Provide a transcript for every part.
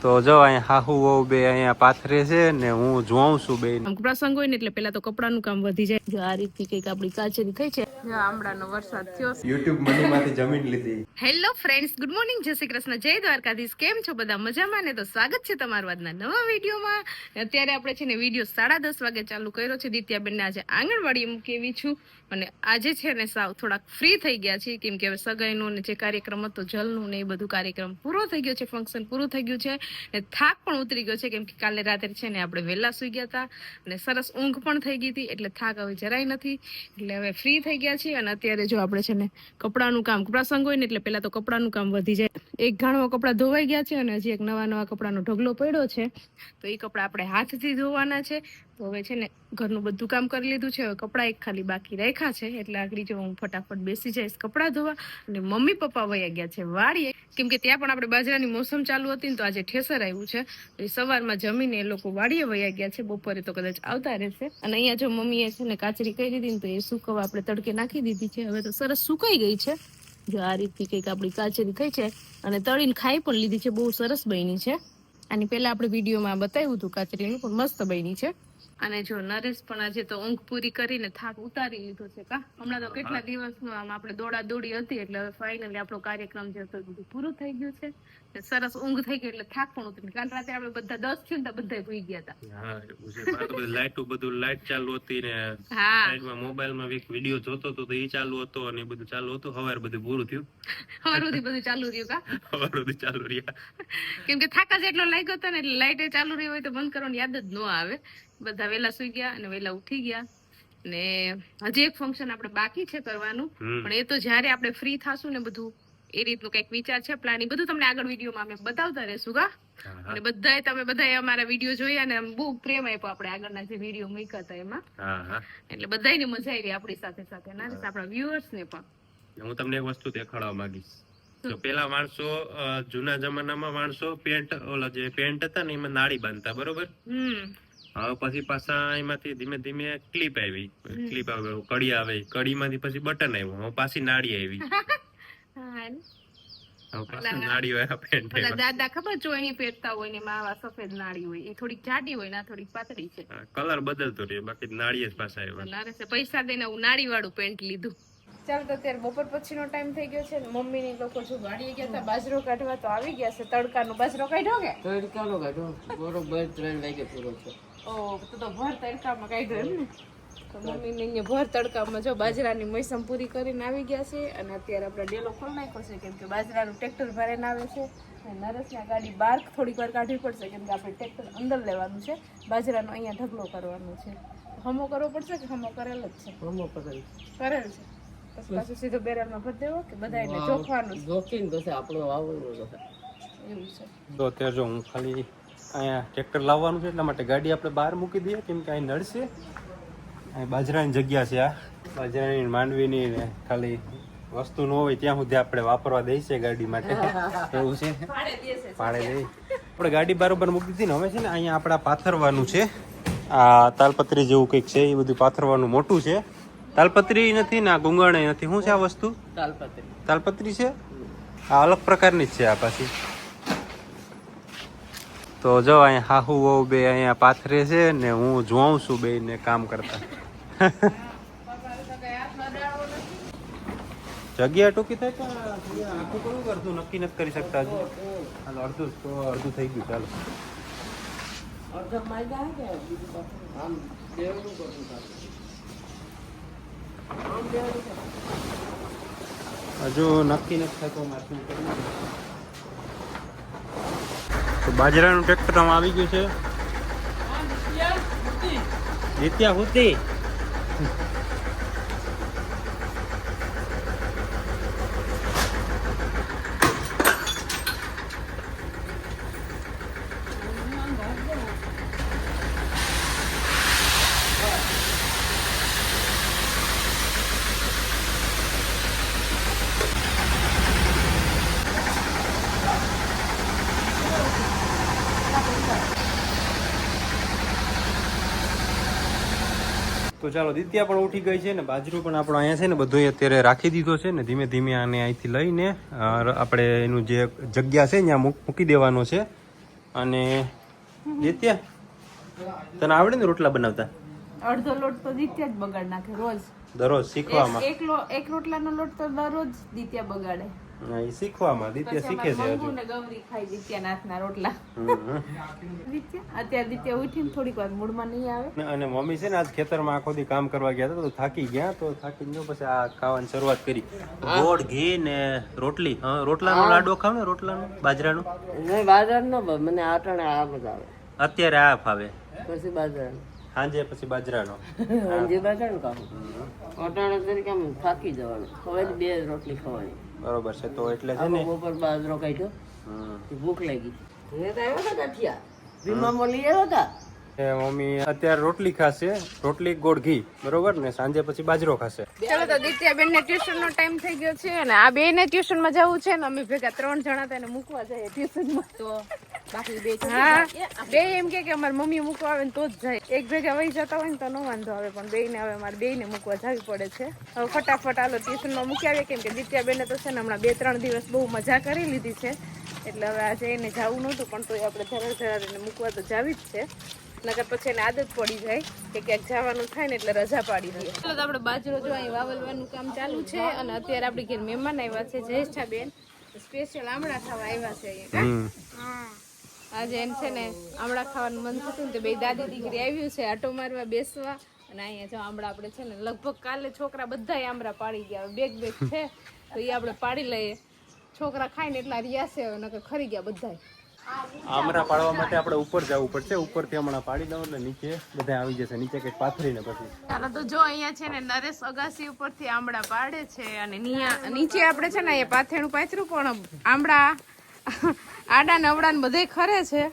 તો જો અહીંયા હાહુ વહુ બે અહીંયા પાથરે છે ને હું જોઉં છું બે પ્રસંગ હોય ને એટલે પેલા તો કપડાનું કામ વધી જાય. જો આ રીતની કઈક આપણી કાચેરી થઈ છે. આમળાનો વરસાદ થયો. YouTube મનીમાંથી જમીન લીધી. હેલો ફ્રેન્ડ્સ, ગુડ મોર્નિંગ, જય શ્રી કૃષ્ણ, જય દ્વારકાધીશ. કેમ છો બધા? મજામાં ને? તો સ્વાગત છે તમારું આજના નવા વિડીયોમાં. અત્યારે આપણે છે ને વિડીયો 10:30 વાગે ચાલુ કર્યો છે. દિત્યાબેનને આજે આંગણવાડીએ મૂકી આવી છું અને આજે છે ને સાવ થોડાક ફ્રી થઈ ગયા છે કેમ કે હવે સગાઈનો ને જે કાર્યક્રમ હતો જલનું ને એ બધું કાર્યક્રમ પૂરો થઈ ગયો છે, ફંક્શન પૂરું થઈ ગયું છે ને થાક પણ ઉતરી ગયો છે કેમ કે કાલે રાત્રે છે ને આપણે વહેલા સુઈ ગયા હતા અને સરસ ઊંઘ પણ થઈ ગઈ હતી એટલે થાક હવે જરાય નથી. એટલે હવે ફ્રી થઈ ગયા છીએ અને અત્યારે જો આપણે છે ને કપડાનું કામ, પ્રસંગ હોય ને એટલે પેલા તો કપડાનું કામ વધી જાય. એક ઘાણમાં કપડાં ધોવાઈ ગયા છે અને હજી એક નવા કપડાનો ઢગલો પડ્યો છે તો એ કપડાં આપણે હાથથી ધોવાના છે. તો હવે છે ને ઘરનું બધું કામ કરી લીધું છે, હવે કપડાં એક ખાલી બાકી રાખ્યા છે એટલે આગળ જો હું ફટાફટ બેસી જઈશ કપડાં ધોવા. અને મમ્મી પપ્પા વયા ગયા છે વાડીએ કેમ કે ત્યાં પણ આપણે બાજરાની મોસમ ચાલુ હતી ને તો આજે ઠેસર આવ્યું છે તો એ સવારમાં જમીને એ લોકો વાડીએ વયા ગયા છે. બપોરે તો કદાચ આવતા રહેશે. અને અહીંયા જો મમ્મીએ છે ને કાચરી કરી દીધી ને તો એ સુકવવા આપણે તડકે નાખી દીધી છે. હવે તો સરસ સુકાઈ ગઈ છે. જો આ રીતની કંઈક આપણી કાચરી થઈ છે અને તળીને ખાઈ પણ લીધી છે. બહુ સરસ બની છે. આની પહેલા આપણે વિડીયોમાં બતાવ્યું હતું કાચરીનું, પણ મસ્ત બની છે. અને જો નરેશ પણ આજે તો ઊંઘ પૂરી કરીને થાક ઉતારી લીધો છે. કા હમણાં તો કેટલા દિવસનું આમ આપણે દોડા દોડી હતી એટલે હવે ફાઇનલી આપણો કાર્યક્રમ જે હતો બધું પૂરું થઈ ગયું છે. સરસ ઊંઘ થઈ ગઈ એટલે થાક પણ ઉતરી. કાલ રાતે આપણે બધા 10 થયું ને બધા ભૂઈ ગયા હતા. હા, બધું લાઈટ ચાલુ હતી ને સાઈડમાં મોબાઈલમાં એક વિડિયો જોતો તો એ ચાલુ હતો અને એ બધું ચાલુ હતું. હવાર બધું પૂરું થયું. હવારથી બધું ચાલુ રહ્યું. કા હવારથી ચાલુ રહ્યા કેમ કે થાકા જેટલો લાગ્યો હતો ને એટલે લાઈટ ચાલુ રહી હોય તો બંધ કરવાની યાદ જ ન આવે. બધા વેલા સુઈ ગયા અને વેલા ઉઠી ગયા. ને હજી એક ફંક્શન આપણે બાકી છે કરવાનું, પણ એ તો જયારે આપણે ફ્રી થાશું ને બધું એ રીતનું કઈક વિચાર છે, પ્લાનિંગ બધું તમને આગળ વિડીયોમાં અમે બતાવતા રહેશું. કા અને તમે બધાએ અમારા વિડીયો જોયા અને બહુ પ્રેમ આપ્યો આપણે આગળના જે વિડીયો મૂક્યા હતા એમાં. એટલે બધાને મજા આવી આપણી સાથે સાથે ના આપણા વ્યુઅર્સ ને પણ. હું તમને એક વસ્તુ દેખાડવા માંગીશ. તો પેલા માણસો જૂના જમાનામાં માણસો પેન્ટ હતા ને એમાં નાળી બાંધતા, બરોબર? હવે પછી પાછા એમાંથી ધીમે ધીમે ક્લિપ આવી, કડી આવે, કડીમાંથી પછી બટન આવ્યું, હવે પાછી નાળી આવી. દાદા ખબર ચોયણી પહેરતા હોય ને માવા સફેદ નાળી હોય, એ થોડીક જાડી હોય ને થોડીક પાતળી છે. કલર બદલતો રહે, બાકી નાળી જ પાછા આવ્યા. પૈસા દઈને નાળી વાળું પેન્ટ લીધું. ચાલો તો અત્યારે બપોર પછીનો ટાઈમ થઈ ગયો છે. મમ્મી ને લોકો જો વાડીએ ગયા હતા બાજરો કાઢવા તો આવી ગયા છે. તડકાનો બાજરો કાઢ્યો કે તડકાનો કાઢ્યો બરોબર 3 વાગે પૂરો છે. ઓ તો ભર તડકામાં કાઢ્યો એમ ને. તો મમ્મી ને અહીંયા ભર તડકામાં જો બાજરાની મોસમ પૂરી કરીને આવી ગયા છે અને અત્યારે આપણે ડેલો ખોલી નાખ્યો છે કેમ કે બાજરાનું ટ્રેક્ટર ભરીને આવે છે. નરેશની ગાડી બહાર થોડીક વાર કાઢવી પડશે કેમ કે આપણે ટ્રેક્ટર અંદર લેવાનું છે. બાજરાનો અહીંયા ઢગલો કરવાનો છે. હમો કરવો પડશે કે હમો કરેલ જ છે? હમો કરેલ છે. પછી પાછું સીધો બેરલમાં ભરી દેવો કે બધાને જોખવાનું જોખીને પછી આપણે વાવવાનું છે એવું છે. તો અત્યારે જો હું ખાલી અહીંયા ટ્રેક્ટર લાવવાનું છે એટલા માટે ગાડી આપણે બહાર મૂકી દઈએ કેમ કે અહીં નડશે. અહીં બાજરાની જગ્યા છે, આ બાજરાની માંડવીની ને ખાલી વસ્તુ ન હોય ત્યાં સુધી આપણે વાપરવા દઈએ છે ગાડી માટે. એવું છે, પાડે દઈ આપણે ગાડી બરાબર મૂકી દીધી ને. હવે છે ને અહીંયા આપણે પાથરવાનું છે. આ તાલપત્રી જેવું કંઈક છે એ બધું પાથરવાનું મોટું છે. તાલપત્રી નથી ને આ ગુંગણે નથી. શું છે આ વસ્તુ? તાલપત્રી છે. આ અલગ પ્રકારની જ છે આ પાછી. તો જો અહીંયા હાહુ વહુ બે અહીંયા પાથરે છે ને હું જોઉં છું બે ને કામ કરતા. જગ્યા ટૂંકી થાય પણ આખું કરું કરતું નક્કી નથી કરી શકતા. અડધું થઈ ગયું. ચાલો હજુ નક્કી નથી થતું. તો બાજરાનું ટ્રેક્ટર આમ આવી ગયું છે. નિત્યા હુતી તો ચાલો દિત્યા પણ ઉઠી ગઈ છે ને બાજરો પણ આપણો અહીંયા છે ને બધું અત્યારે રાખી દીધો છે ને ધીમે ધીમે આને અહીંથી લઈને આપણે એનું જે જગ્યા છે ત્યાં મૂકી દેવાનો છે. અને દિત્યા તને આવડે ને રોટલા બનાવતા અડધો લોટ તો દિત્યા જ બગાડ નાખે રોજ દરરોજ શીખવામાં એક રોટલાનો લોટ તો દરરોજ દિત્યા બગાડે હા, એ શીખવામાં દિત્યા શીખે છે હજુ ને ગૌરી ખાઈ દિત્યાના હાથના રોટલા દિત્યા અત્યારે દિત્યા ઉઠીને થોડીક વાર મૂડમાં નહીં આવે અને મમ્મી છે ને આજ ખેતરમાં આખો દી કામ કરવા ગયા હતા તો થાકી ગયા તો થાકી ગયો પછી આ ખાવાની શરૂઆત કરી ગોળ ઘી ને રોટલી હા રોટલાનો લાડો ખાવ ને રોટલાનો બાજરાનો નહીં બાજરાનો મને આટણે આ બધા આવે અત્યારે આ ફાવે પછી બાજરાનો સાંજે પછી બાજરાનો જે બાજરાનો ખાવું આટણે તરીકે આમ થાકી જવાનું ખવાય 2 રોટલી ખવાની બરોબર છે તો એટલે છે ને બપોર બાજરો કાઢ્યો હમ. ભૂખ લાગી મેં તો આવ્યો હતા ગાંઠિયા ભીમામાં લઈ આવ્યો હતા એ મમ્મી અત્યારે રોટલી ખાશે રોટલી ગોળ ઘી બરોબર ને સાંજે પછી બાજરો ખાશે ચાલો તો દિત્યા બેન ને ટ્યુશન નો ટાઈમ થઈ ગયો છે અને આ બે ને ટ્યુશન માં જવું છે ને અમે ભેગા 3 જણા તેને મૂકવા જઈએ ટ્યુશન માં તો બાકી બે બે એમ કે અમારી મમ્મી મૂકવા આવે ને તો જ જાય એક ભેગા વહી જતા હોય ને તો ન વાંધો આવે પણ બે ને હવે મારે બે ને મૂકવા જવી પડે છે હવે ફટાફટ આલો ટ્યુશન માં મૂકી આવીએ કેમ કે દિત્યા બેન તો છે ને હમણાં 2-3 દિવસ બહુ મજા કરી લીધી છે એટલે હવે આજે એને જવું નહોતું પણ તો આપણે ધરાધરાને મૂકવા તો જાવી જ છે નકર પછી એને આદત પડી જાય કે ક્યાંક જવાનું થાય ને એટલે રજા પાડી દઈએ ચાલો તો આપણે બાજરો જો અહીં વાવલવાનું કામ ચાલુ છે અને અત્યારે આપણી ઘેર મહેમાન આવ્યા છે જ્યેષ્ઠા બેન સ્પેશિયલ આમળા ખાવા આવ્યા છે અહીંયા આજે એને છે ને આમળા ખાવાનું મન થતું ને તો બે દાદી દીકરી આવ્યું છે આટો મારવા બેસવા અને અહીંયા જો આમળા આપણે છે ને લગભગ કાલે છોકરા બધાય આમળા પાડી ગયા બેગ છે તો એ આપણે પાડી લઈએ છોકરા ખાય ને એટલા રહ્યા છે હવે નકર ખરી ગયા બધાય આમરા પાડવા માટે આપણે ઉપર જવું પડશે ઉપરથી હમણાં પાડી દઉં એટલે નીચે બધા આવી જશે નીચે કંઈક પાથરીને પછી ચાલો તો જો અહીંયા છે ને નરેશ અગાસી ઉપરથી આમળા પાડે છે અને નીચે આપણે છે ને અહીંયા પાથેણું પાથર્યું પણ આમળા આડા નવડા ને બધે ખરે છે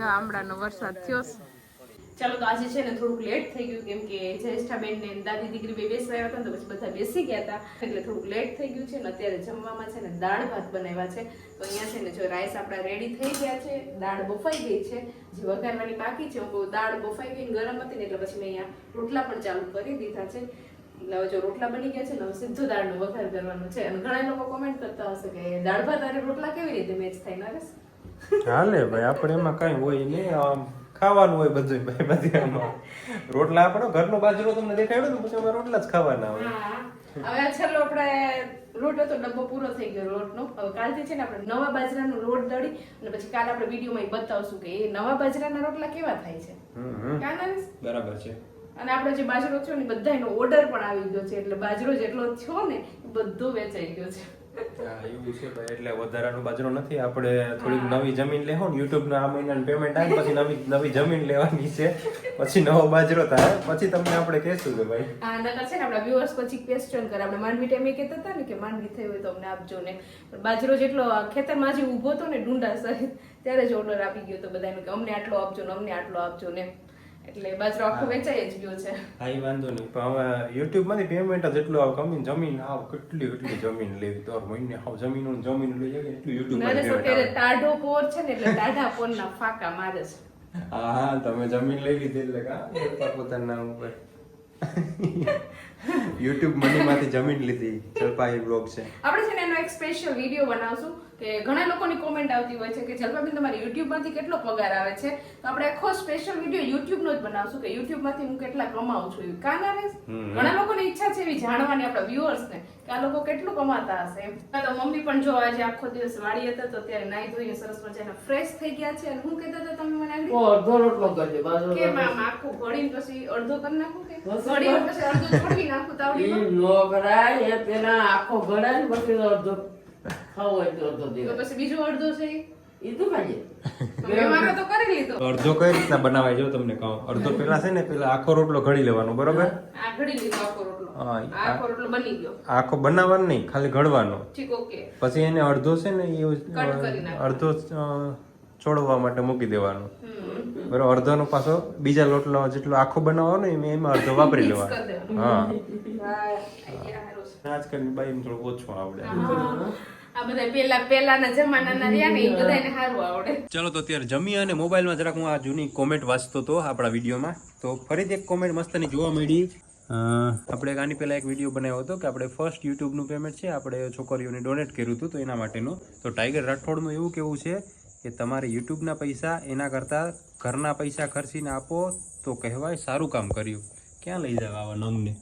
આમળાનો વરસાદ થયો છે ચાલો તો આજે છે ને થોડુંક લેટ થઈ ગયું કેમ કે જ્યેષ્ઠાબેન ને દાદી દીકરી બે બેસવા આવ્યા હતા તો પછી બધા બેસી ગયા હતા એટલે થોડુંક લેટ થઈ ગયું છે ને અત્યારે જમવામાં છે ને દાળ ભાત બનાવ્યા છે તો અહીંયા છે ને જો રાઈસ આપણા રેડી થઈ ગયા છે દાળ બફાઈ ગઈ છે જે વઘારવાની બાકી છે હું દાળ બફાઈ ગઈ ગરમ હતી ને એટલે પછી મેં અહીંયા રોટલા પણ ચાલુ કરી દીધા છે એટલે હવે જો રોટલા બની ગયા છે ને હવે સીધો દાળનો વઘાર કરવાનો છે અને ઘણા લોકો કોમેન્ટ કરતા હશે કે દાળ ભાત અને રોટલા કેવી રીતે મેચ થાય નરેશ હાલે ભાઈ આપણે એમાં કઈ હોય નહીં આમ ખાવાનું હોય બધું ભાઈ બધી આમાં રોટલા આપણો ઘરનો બાજરો તમને દેખાડ્યો ને પછી અમારે રોટલા જ ખાવાના હોય હવે છેલ્લો આપણે લોટ હતો ડબ્બો પૂરો થઈ ગયો લોટનો હવે કાલથી છે ને આપણે નવા બાજરાનો લોટ દળી અને પછી કાલે આપણે વિડીયોમાં બતાવશું કે એ નવા બાજરાના રોટલા કેવા થાય છે બરાબર છે અને આપણે જે બાજરો થયો ને બધાનો ઓર્ડર પણ આવી ગયો છે એટલે બાજરો જેટલો થયો ને બધો વેચાઈ ગયો છે એવું છે ભાઈ એટલે વધારાનો બાજરો નથી આપણે થોડીક નવી જમીન લેવો ને YouTube ના આ મહિનાનું પેમેન્ટ આવે પછી નવી જમીન લેવાની છે પછી નવો બાજરો થાય પછી તમને આપણે કહેશું કે ભાઈ હા નકર છે ને આપણા વ્યુઅર્સ પછી ક્વેશ્ચન કરે આપણે માંડવી ટાઈમે કહેતા હતા ને કે માંડવી થઈ હોય તો અમને આપજો ને બાજરો જેટલો ખેતરમાં જે ઊભો હતો ને ડુંડા સહિત ત્યારે જ ઓર્ડર આપી ગયો તો બધાને કે અમને આટલો આપજો ને અમને આટલો આપજો ને એટલે બાજરો આખો વેચાઈ જ ગયો છે હા ઈ વાંધો નહીં પણ હવે YouTube માંથી પેમેન્ટ જ એટલું આવે કમી જમીન આવ કેટલી જમીન લેવી તો મહિને આવ જમીન લઈ જાય એટલું YouTube નરેશ અત્યારે ટાઢો પોર છે ને એટલે ટાઢા પોરના ફાકા મારે છે હા તમે જમીન લઈ લીધી એટલે કા પોતાના નામ ઉપર YouTube મની માંથી જમીન લીધી જલપાઈ બ્લોગ છે આપણે છે ને એનો એક સ્પેશિયલ વિડીયો બનાવશું કે ઘણા લોકોની કોમેન્ટ આવતી હોય છે કે જલપાબેન તમારી YouTube માંથી કેટલો પગાર આવે છે તો આપણે આખો સ્પેશિયલ વિડીયો YouTube નો જ બનાવશું કે YouTube માંથી હું કેટલા કમાઉં છું એવું કા ના ઘણા લોકોની ઈચ્છા છે એવી જાણવાની આપણા વ્યુઅર્સ ને કે આ લોકો કેટલું કમાતા હશે એમ તો મમ્મી પણ જો આજે આખો દિવસ વાડી હતા તો અત્યારે નાઈ ધોઈને સરસ મજાના ફ્રેશ થઈ ગયા છે અને હું કહેતા હતા તમે મને આગળ અડધો રોટલો કરજે બાજરો કે મામ આખું ઘડીને પછી અડધો કરી નાખું કે ઘડીને પછી અડધો છોડી નાખું તાવડી નો કરાય એ પેલા આખો ગળાય ને પછી અડધો ખાવો હોય તો અડધો તો દેવાય પછી બીજો અડધો છે એ તો ખાજે મેં તો કરી લીધો અડધો કઈ રીતના બનાવાય જો તમને કહું અડધો પેલા છે ને પેલા આખો રોટલો ઘડી લેવાનો બરોબર આ ઘડી લીધો આખો રોટલો હા, આખો રોટલો બની ગયો આખો બનાવવાનો નહીં ખાલી ઘડવાનો ઠીક ઓકે પછી એને અડધો છે ને એ કટ કરી નાખવાનો. અડધો ચોળવા માટે મૂકી દેવાનો બરોબર અડધોનો પાછો બીજા લોટલો જેટલો આખો બનાવવાનો એમાં અડધો વાપરી લેવાનો હા આજકાલની બાઈ થોડું ઓછું આવડે આ બધા પેલાના જમાનાના રહ્યા ને એ બધાને સારું આવડે ચલો તો અત્યારે જમી અને મોબાઈલમાં જરાક હું આ જૂની કોમેન્ટ વાંચતો હતો આપણા વિડીયોમાં તો ફરીથી એક કોમેન્ટ મસ્તની જોવા મળી આપણે આની પહેલાં એક વિડીયો બનાવ્યો હતો કે આપણે ફર્સ્ટ યુટ્યુબનું પેમેન્ટ છે આપણે છોકરીઓને ડોનેટ કર્યું હતું તો એના માટેનું. તો ટાઈગર રાઠોડનું એવું કેવું છે કે તમારે યુટ્યુબના પૈસા એના કરતાં ઘરના પૈસા ખર્ચીને આપો તો કહેવાય સારું કામ કર્યું. ક્યાં લઈ જાવ આવા નંગને?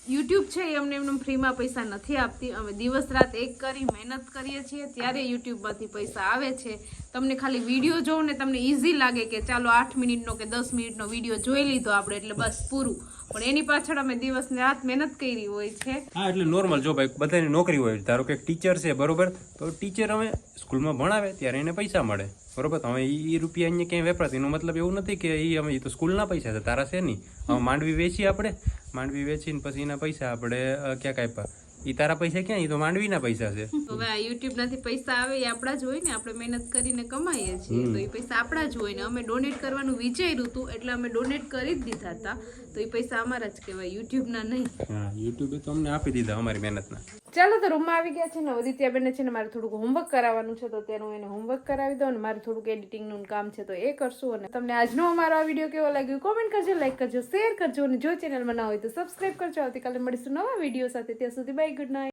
યુટ્યુબ છે એ અમને એમને ફ્રીમાં પૈસા નથી આપતી. અમે દિવસ રાત એક કરી મહેનત કરીએ છીએ ત્યારે યુટ્યુબમાંથી પૈસા આવે છે. તમને ખાલી વિડીયો જોઉં ને તમને ઇઝી લાગે કે ચાલો 8 મિનિટનો કે 10 મિનિટનો વિડીયો જોઈ લીધો આપણે એટલે બસ પૂરું, પણ એની પાછળ અમે દિવસ ને રાત મહેનત કરી હોય છે. હા, એટલે નોર્મલ જો ભાઈ બધાની નોકરી હોય. ધારો કે ટીચર છે બરોબર, તો ટીચર અમે સ્કૂલમાં ભણાવે ત્યારે એને પૈસા મળે બરોબર. તો હવે એ રૂપિયા અહીંયા ક્યાંય વેપરાતી એનો મતલબ એવું નથી કે એ તો સ્કૂલના પૈસા છે, તારા છે નહીં. હવે માંડવી વેચી આપણે, માંડવી વેચીને પછી એના પૈસા આપણે ક્યાં કાપ્યા, એ તારા પૈસા ક્યાં? એ તો માંડવીના પૈસા છે. હવે આ યુટ્યુબ નાથી પૈસા આવે એ આપણા જ હોય ને, આપણે મહેનત કરીને કમાઈએ છીએ તો એ પૈસા આપણા જ હોય ને. અમે ડોનેટ કરવાનું વિચાર્યું હતું એટલે અમે ડોનેટ કરી જ દીધા હતા, તો એ પૈસા અમારા જ કહેવાય, યુટ્યુબના નહીં. હા, યુટ્યુબે તો અમને આપી દીધા અમારી મહેનતના. ચાલો તો રૂમમાં આવી ગયા છે ને દિત્યાબેન છે ને મારે થોડુંક હોમવર્ક કરાવવાનું છે તો ત્યારે હું એને હોમવર્ક કરાવી દઉં અને મારે થોડુંક એડિટિંગનું કામ છે તો એ કરશું. અને તમને આજનો અમારો આ વિડીયો કેવો લાગ્યો કોમેન્ટ કરજો, લાઈક કરજો, શેર કરજો અને જો ચેનલમાં ના હોય તો સબસ્ક્રાઈબ કરજો. આવતીકાલે મળીશું નવા વિડીયો સાથે. ત્યાં સુધી બાય, ગુડ નાઇટ.